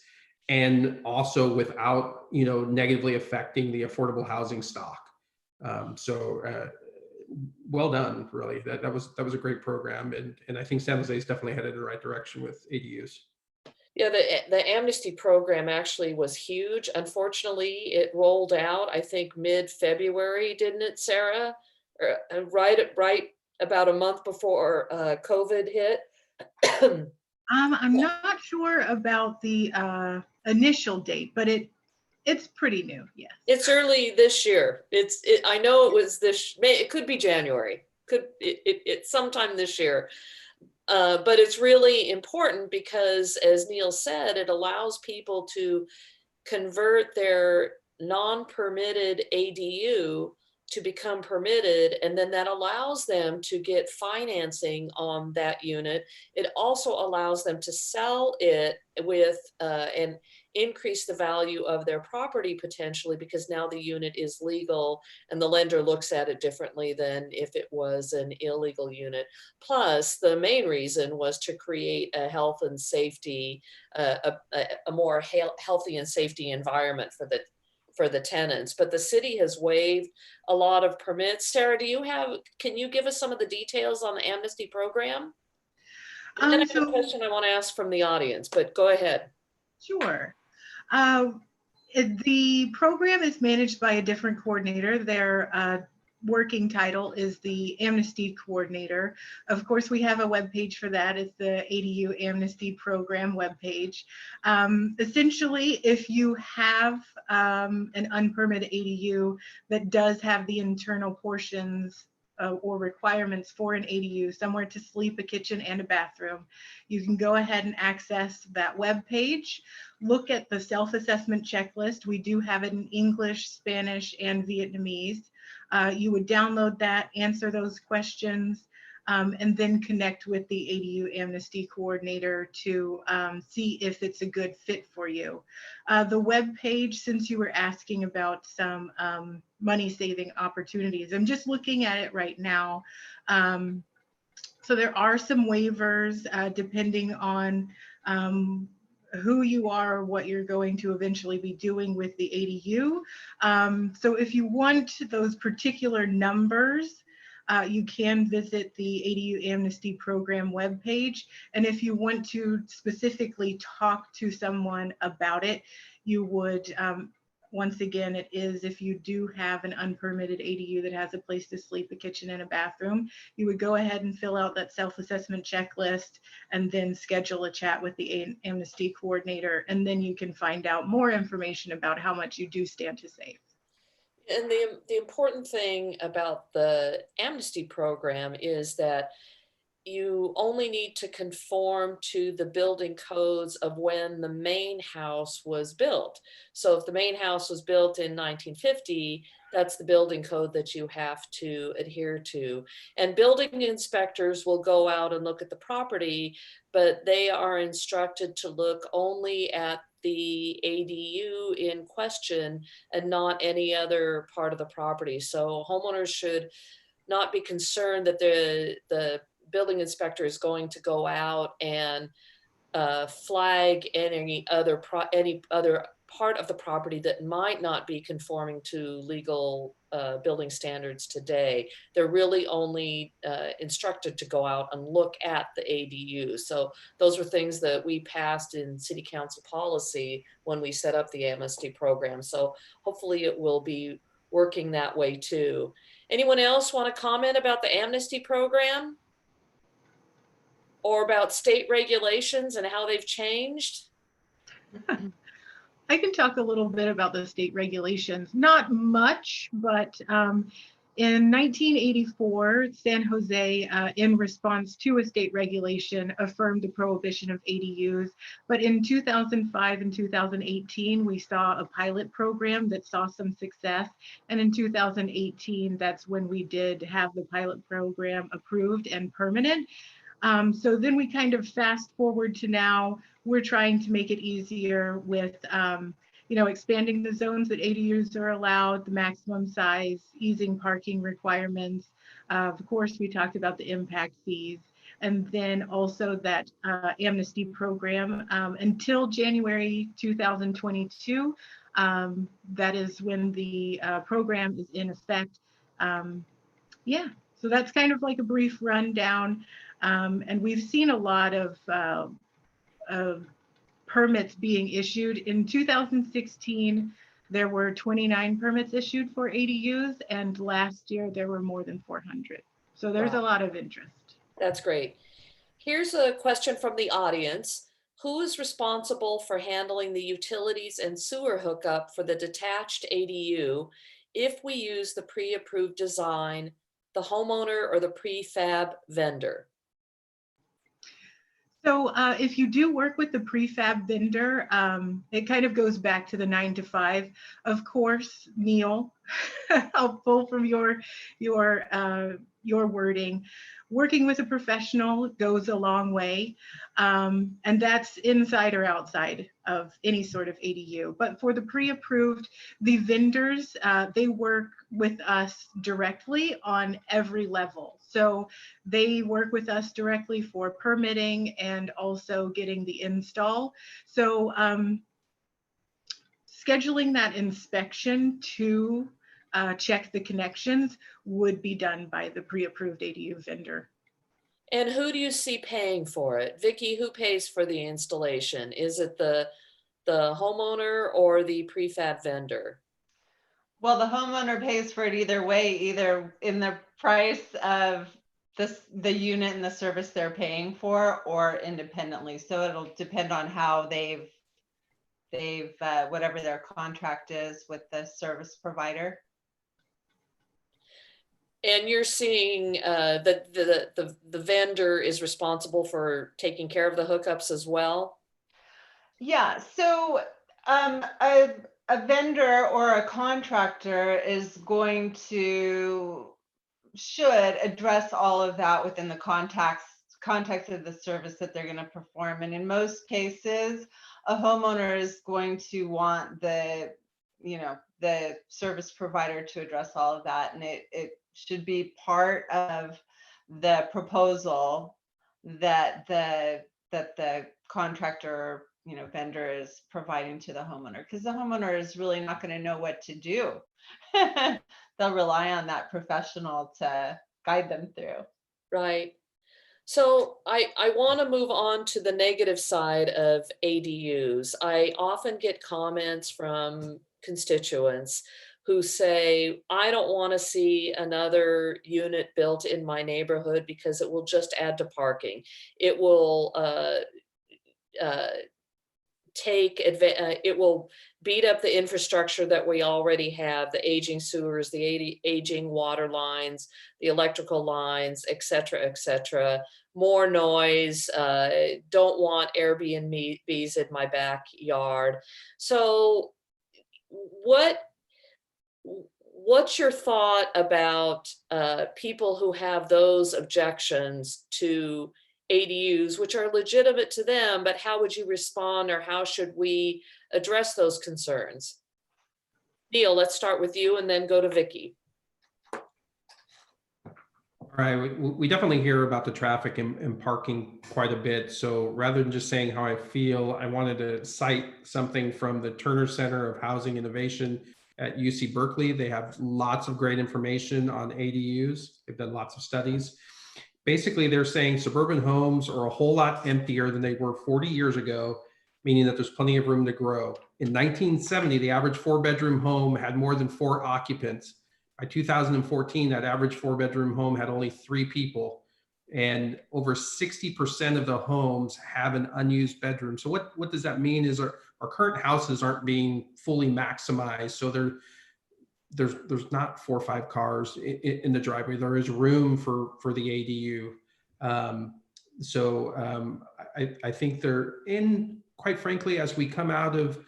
and also without, negatively affecting the affordable housing stock. Well done, really. That was a great program, and I think San Jose is definitely headed in the right direction with ADUs. Yeah, the amnesty program actually was huge. Unfortunately, it rolled out, I think, mid-February, didn't it, Sarah? Right about a month before COVID hit. I'm not sure about the initial date, but it's pretty new. Yes. It's early this year. I know it was it could be January. It's sometime this year. But it's really important because, as Neil said, it allows people to convert their non-permitted ADU to become permitted, and then that allows them to get financing on that unit. It also allows them to sell it with and increase the value of their property potentially, because now the unit is legal and the lender looks at it differently than if it was an illegal unit. Plus, the main reason was to create a health and safety, a more healthy and safety environment for the tenants. But the city has waived a lot of permits. Sarah, can you give us some of the details on the amnesty program? And then I have a question I want to ask from the audience, but go ahead. Sure. The program is managed by a different coordinator. Their working title is the Amnesty Coordinator. Of course, we have a webpage for that. It's the ADU Amnesty Program webpage. Essentially, if you have an unpermitted ADU that does have the internal portions or requirements for an ADU, somewhere to sleep, a kitchen, and a bathroom, you can go ahead and access that web page. Look at the self-assessment checklist. We do have it in English, Spanish, and Vietnamese. You would download that, answer those questions, and then connect with the ADU Amnesty Coordinator to see if it's a good fit for you. The web page, since you were asking about some money-saving opportunities, I'm just looking at it right now. So there are some waivers depending on who you are, what you're going to eventually be doing with the ADU. So if you want those particular numbers, you can visit the ADU Amnesty Program webpage. And if you want to specifically talk to someone about it, you would, once again, it is if you do have an unpermitted ADU that has a place to sleep, a kitchen, and a bathroom, you would go ahead and fill out that self-assessment checklist and then schedule a chat with the Amnesty Coordinator. And then you can find out more information about how much you do stand to save. And the important thing about the amnesty program is that you only need to conform to the building codes of when the main house was built. So if the main house was built in 1950, that's the building code that you have to adhere to. And building inspectors will go out and look at the property, but they are instructed to look only at the ADU in question and not any other part of the property. So homeowners should not be concerned that the building inspector is going to go out and flag any other part of the property that might not be conforming to legal building standards today. They're really only instructed to go out and look at the ADU. So those were things that we passed in city council policy when we set up the amnesty program. So hopefully it will be working that way too. Anyone else want to comment about the amnesty program? Or about state regulations and how they've changed? I can talk a little bit about the state regulations. Not much, but in 1984, San Jose, in response to a state regulation, affirmed the prohibition of ADUs. But in 2005 and 2018, we saw a pilot program that saw some success. And in 2018, that's when we did have the pilot program approved and permanent. So then we kind of fast forward to now. We're trying to make it easier with, expanding the zones that ADUs are allowed, the maximum size, easing parking requirements. Of course, we talked about the impact fees, and then also that amnesty program until January 2022. That is when the program is in effect. Yeah, so that's kind of like a brief rundown. And we've seen a lot of permits being issued. In 2016, there were 29 permits issued for ADUs, and last year there were more than 400. So there's a lot of interest. That's great. Here's a question from the audience. Who is responsible for handling the utilities and sewer hookup for the detached ADU if we use the pre-approved design, the homeowner, or the prefab vendor? So if you do work with the prefab vendor, it kind of goes back to the 9 to 5. Of course, Neil, I'll pull from your wording. Working with a professional goes a long way, and that's inside or outside of any sort of ADU. But for the pre-approved, the vendors, they work with us directly on every level. So they work with us directly for permitting and also getting the install. So scheduling that inspection to check the connections would be done by the pre-approved ADU vendor. And who do you see paying for it? Vicki, who pays for the installation? Is it the homeowner or the prefab vendor? Well, the homeowner pays for it either way, either in the price of the unit and the service they're paying for, or independently. So it'll depend on how they've whatever their contract is with the service provider. And you're seeing that the vendor is responsible for taking care of the hookups as well? Yeah, so a vendor or a contractor is going to should address all of that within the context of the service that they're going to perform. And in most cases, a homeowner is going to want the service provider to address all of that. And it should be part of the proposal that the contractor, vendor is providing to the homeowner, because the homeowner is really not going to know what to do. They'll rely on that professional to guide them through. Right. So I want to move on to the negative side of ADUs. I often get comments from constituents who say, I don't want to see another unit built in my neighborhood because it will just add to parking. It will it will beat up the infrastructure that we already have, the aging sewers, the aging water lines, the electrical lines, et cetera, more noise, don't want Airbnbs in my backyard. So what's your thought about people who have those objections to ADUs, which are legitimate to them, but how would you respond, or how should we address those concerns? Neil, let's start with you and then go to Vicky. All right, we definitely hear about the traffic and parking quite a bit. So rather than just saying how I feel, I wanted to cite something from the Turner Center of Housing Innovation at UC Berkeley. They have lots of great information on ADUs. They've done lots of studies. Basically, they're saying suburban homes are a whole lot emptier than they were 40 years ago, meaning that there's plenty of room to grow. In 1970, the average 4-bedroom home had more than 4 occupants. By 2014, that average 4-bedroom home had only 3 people, and over 60% of the homes have an unused bedroom. So what does that mean is our current houses aren't being fully maximized. So there's not 4 or 5 cars in the driveway. There is room for the ADU. I think they're in, quite frankly, as we come out of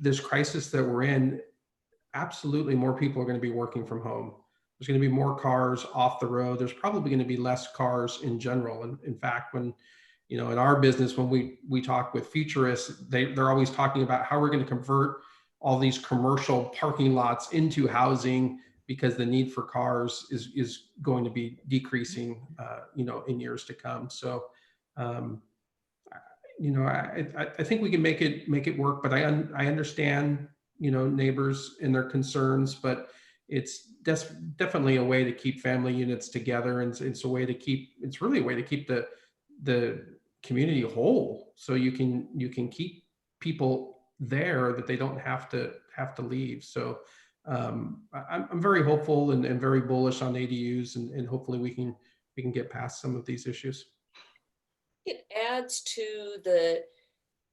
this crisis that we're in, absolutely more people are going to be working from home. There's going to be more cars off the road. There's probably going to be less cars in general. And in fact, when, in our business, when we talk with futurists, they're always talking about how we're going to convert all these commercial parking lots into housing, because the need for cars is going to be decreasing, in years to come. So, I think we can make it work, but I understand, neighbors and their concerns, but it's definitely a way to keep family units together. And it's really a way to keep the community whole. So you can keep people there, that they don't have to leave. So I'm very hopeful and very bullish on ADUs, and hopefully we can get past some of these issues. It adds to the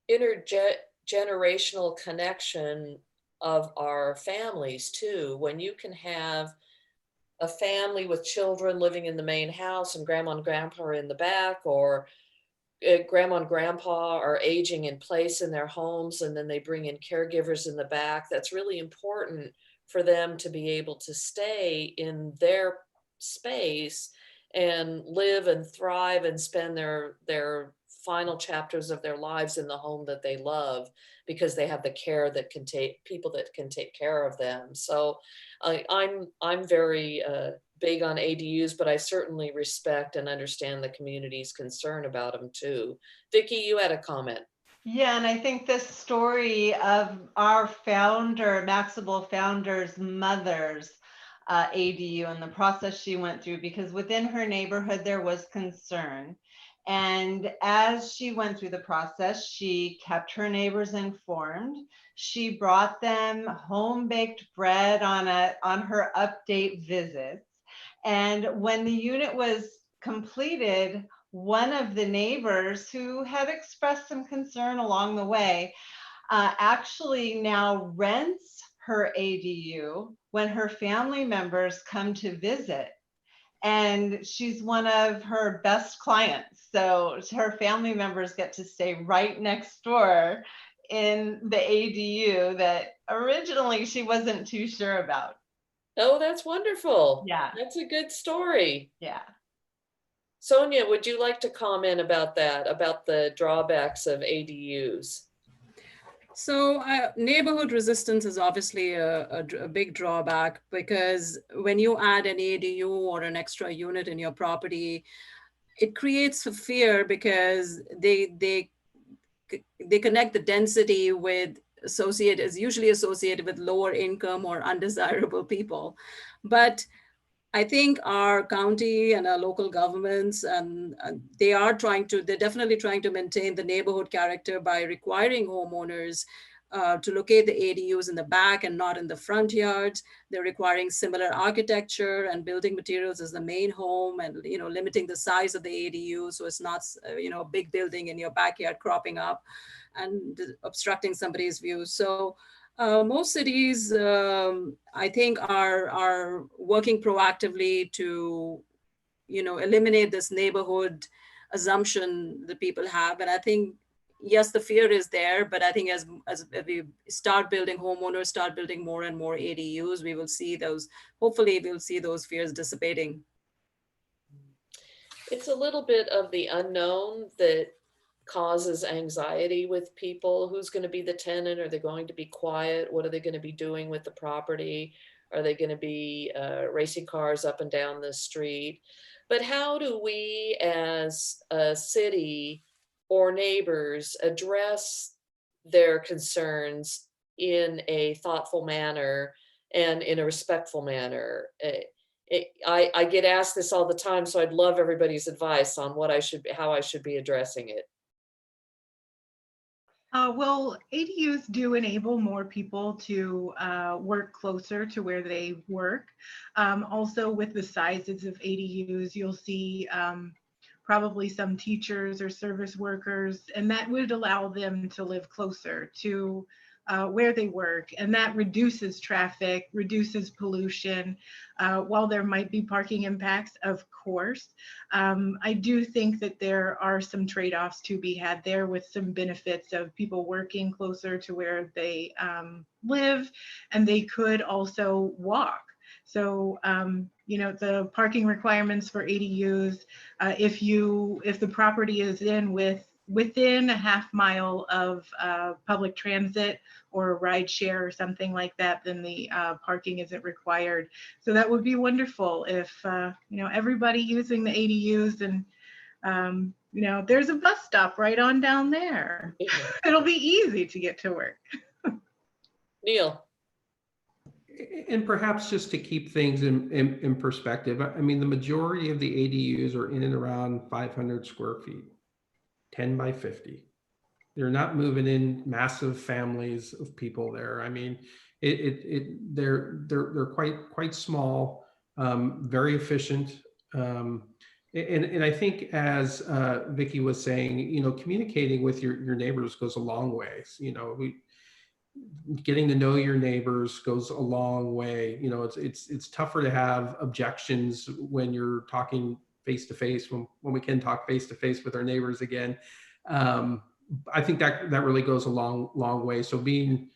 intergenerational connection of our families too. When you can have a family with children living in the main house and grandma and grandpa are in the back, or grandma and grandpa are aging in place in their homes, and then they bring in caregivers in the back. That's really important for them to be able to stay in their space and live and thrive and spend their final chapters of their lives in the home that they love, because they have the care that can take people that can take care of them. So I'm very big on ADUs, but I certainly respect and understand the community's concern about them too. Vicki, you had a comment. Yeah, and I think this story of our founder, Maxable founder's mother's ADU and the process she went through, because within her neighborhood there was concern. And as she went through the process, she kept her neighbors informed. She brought them home-baked bread on her update visits. And when the unit was completed, one of the neighbors who had expressed some concern along the way actually now rents her ADU when her family members come to visit. And she's one of her best clients. So her family members get to stay right next door in the ADU that originally she wasn't too sure about. Oh, that's wonderful. Yeah. That's a good story. Yeah. Sonia, would you like to comment about that, about the drawbacks of ADUs? So neighborhood resistance is obviously a big drawback, because when you add an ADU or an extra unit in your property, it creates a fear, because they connect the density with is usually associated with lower income or undesirable people. But I think our county and our local governments, and they're definitely trying to maintain the neighborhood character by requiring homeowners to locate the ADUs in the back and not in the front yards. They're requiring similar architecture and building materials as the main home, and limiting the size of the ADU so it's not a big building in your backyard cropping up and obstructing somebody's views. So most cities, I think, are working proactively to, eliminate this neighborhood assumption that people have. And I think, yes, the fear is there, but I think as we start building homeowners, start building more and more ADUs, we will see those. Hopefully, we'll see those fears dissipating. It's a little bit of the unknown that causes anxiety with people. Who's going to be the tenant? Are they going to be quiet? What are they going to be doing with the property? Are they going to be racing cars up and down the street? But how do we as a city or neighbors address their concerns in a thoughtful manner and in a respectful manner? I get asked this all the time, so I'd love everybody's advice on how I should be addressing it. Well, ADUs do enable more people to work closer to where they work. Also, with the sizes of ADUs, you'll see probably some teachers or service workers, and that would allow them to live closer to where they work, and that reduces traffic, reduces pollution. While there might be parking impacts, of course, I do think that there are some trade-offs to be had there, with some benefits of people working closer to where they live, and they could also walk. So, the parking requirements for ADUs, if the property is within a half-mile of public transit or a ride share or something like that, then the parking isn't required. So that would be wonderful if everybody using the ADUs, and there's a bus stop right on down there. It'll be easy to get to work. Neil. And perhaps just to keep things in perspective, I mean, the majority of the ADUs are in and around 500 square feet, 10 by 50. They're not moving in massive families of people there. I mean, they're quite small, very efficient. And I think, as Vicki was saying, communicating with your neighbors goes a long way. Getting to know your neighbors goes a long way. It's tougher to have objections when you're talking face to face, when we can talk face to face with our neighbors again. I think that really goes a long way. So being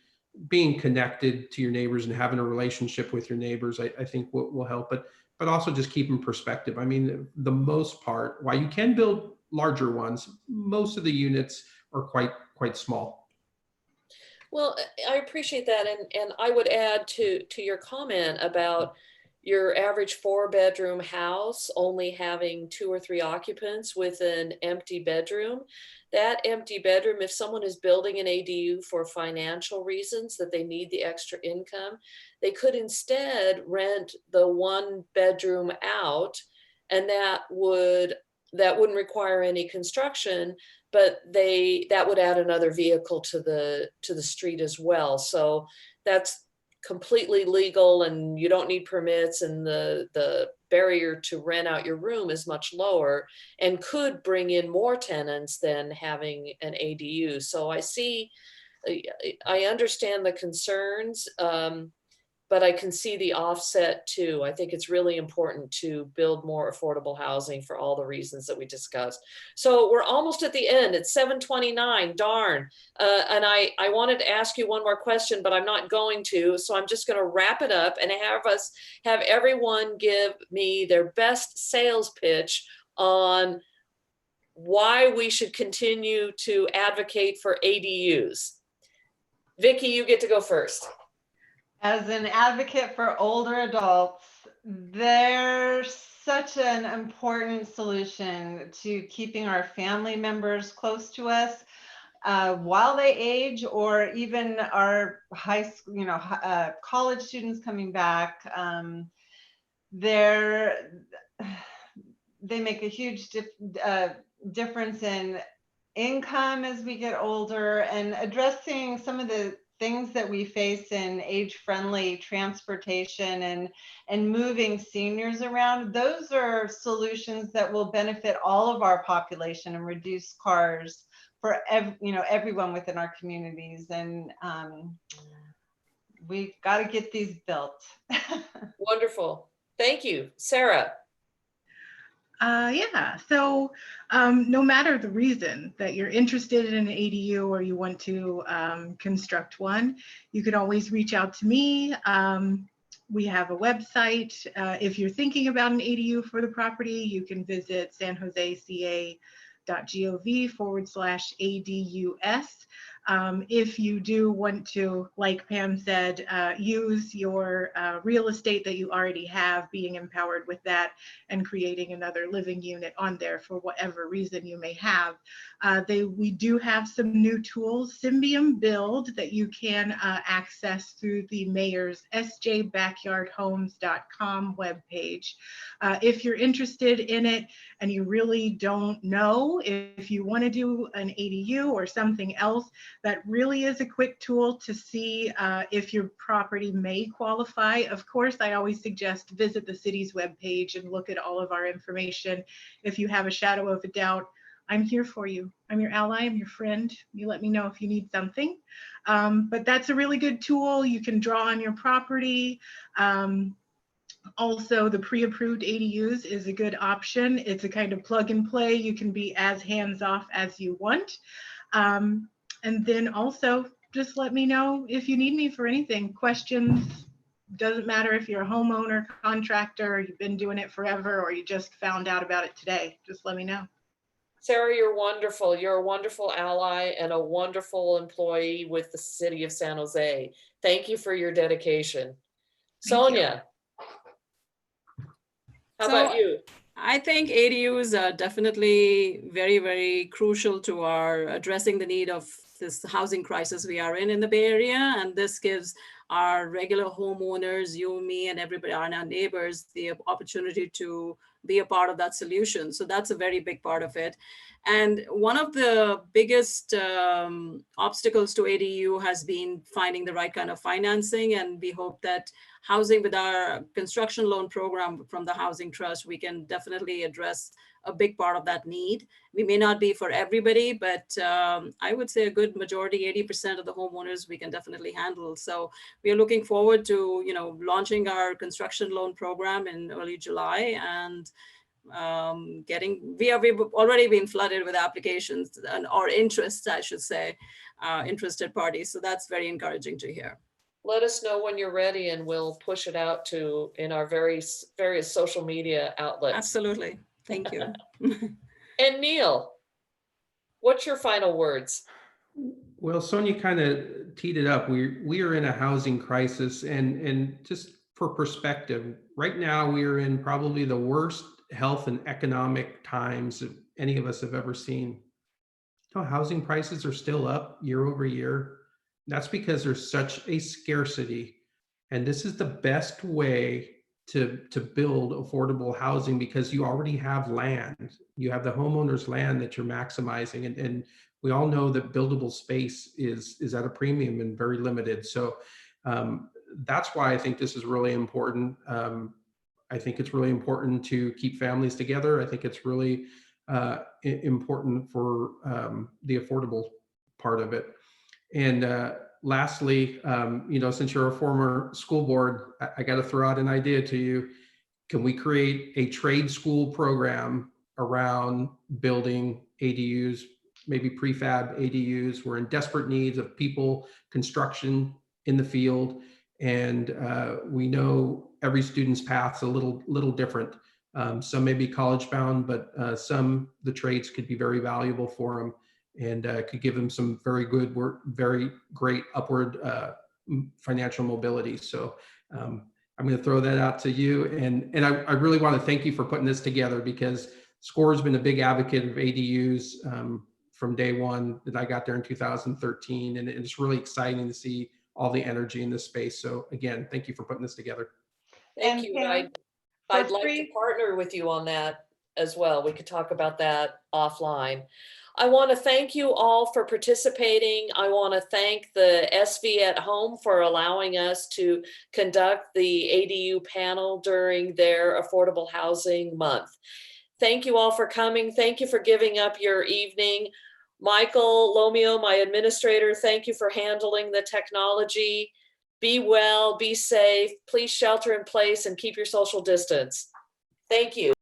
connected to your neighbors and having a relationship with your neighbors, I think will help. But also just keep in perspective. I mean, the most part, while you can build larger ones, most of the units are quite small. Well, I appreciate that. And I would add to your comment about your average 4-bedroom house only having 2 or 3 occupants with an empty bedroom. That empty bedroom, if someone is building an ADU for financial reasons, that they need the extra income, they could instead rent the 1 bedroom out, and that wouldn't require any construction, but that would add another vehicle to the street as well. So that's completely legal, and you don't need permits, and the barrier to rent out your room is much lower and could bring in more tenants than having an ADU. So I see I understand the concerns, but I can see the offset too. I think it's really important to build more affordable housing for all the reasons that we discussed. So we're almost at the end. It's 7:29, darn. And I wanted to ask you one more question, but I'm not going to. So I'm just gonna wrap it up and have everyone give me their best sales pitch on why we should continue to advocate for ADUs. Vicki, you get to go first. As an advocate for older adults, they're such an important solution to keeping our family members close to us while they age, or even our high school, college students coming back. They make a huge difference in income as we get older, and addressing some of the things that we face in age-friendly transportation and moving seniors around. Those are solutions that will benefit all of our population and reduce cars for everyone within our communities. And we've got to get these built. Wonderful. Thank you. Sarah. Yeah, so no matter the reason that you're interested in an ADU or you want to construct one, you can always reach out to me. We have a website. If you're thinking about an ADU for the property, you can visit sanjoseca.gov/ADUS. If you do want to, like Pam said, use your real estate that you already have, being empowered with that and creating another living unit on there for whatever reason you may have. We do have some new tools, Symbian Build, that you can access through the mayor's sjbackyardhomes.com webpage. If you're interested in it and you really don't know if you want to do an ADU or something else, that really is a quick tool to see if your property may qualify. Of course, I always suggest visit the city's webpage and look at all of our information. If you have a shadow of a doubt, I'm here for you. I'm your ally, I'm your friend. You let me know if you need something. But that's a really good tool. You can draw on your property. Also, the pre-approved ADUs is a good option. It's a kind of plug and play. You can be as hands-off as you want. And then also, just let me know if you need me for anything. Questions, doesn't matter if you're a homeowner, contractor, or you've been doing it forever, or you just found out about it today. Just let me know. Sarah, you're wonderful. You're a wonderful ally and a wonderful employee with the city of San Jose. Thank you for your dedication. Sonia, how about you? I think ADUs are definitely very, very crucial to our addressing the need of this housing crisis we are in the Bay Area. And this gives our regular homeowners, you, me, and everybody, and our neighbors, the opportunity to be a part of that solution. So that's a very big part of it. And one of the biggest obstacles to ADU has been finding the right kind of financing. And we hope that housing with our construction loan program from the Housing Trust, we can definitely address a big part of that need. We may not be for everybody, but I would say a good majority, 80% of the homeowners we can definitely handle. So we are looking forward to, launching our construction loan program in early July, and we've already been flooded with applications or interests, I should say, interested parties. So that's very encouraging to hear. Let us know when you're ready and we'll push it out in our various social media outlets. Absolutely. Thank you. And Neil, what's your final words? Well, Sonia kind of teed it up. We are in a housing crisis, and just for perspective, right now we are in probably the worst health and economic times that any of us have ever seen. Housing prices are still up year over year. That's because there's such a scarcity, and this is the best way to build affordable housing, because you already have land. You have the homeowner's land that you're maximizing, and we all know that buildable space is at a premium and very limited. So that's why I think this is really important. I think it's really important to keep families together. I think it's really important for the affordable part of it. And lastly, since you're a former school board, I got to throw out an idea to you. Can we create a trade school program around building ADUs, maybe prefab ADUs? We're in desperate needs of people, construction in the field, and we know every student's path's a little different. Some may be college bound, but the trades could be very valuable for them, and could give them some very good work, very great upward financial mobility. So I'm going to throw that out to you. And I really want to thank you for putting this together, because SCORE has been a big advocate of ADUs from day one that I got there in 2013. And it's really exciting to see all the energy in this space. So again, thank you for putting this together. Thank And you. Pam, I'd for like to free- partner with you on that as well. We could talk about that offline. I want to thank you all for participating. I want to thank the SV at Home for allowing us to conduct the ADU panel during their Affordable Housing Month. Thank you all for coming. Thank you for giving up your evening. Michael Lomeo, my administrator, thank you for handling the technology. Be well, be safe, please shelter in place and keep your social distance. Thank you.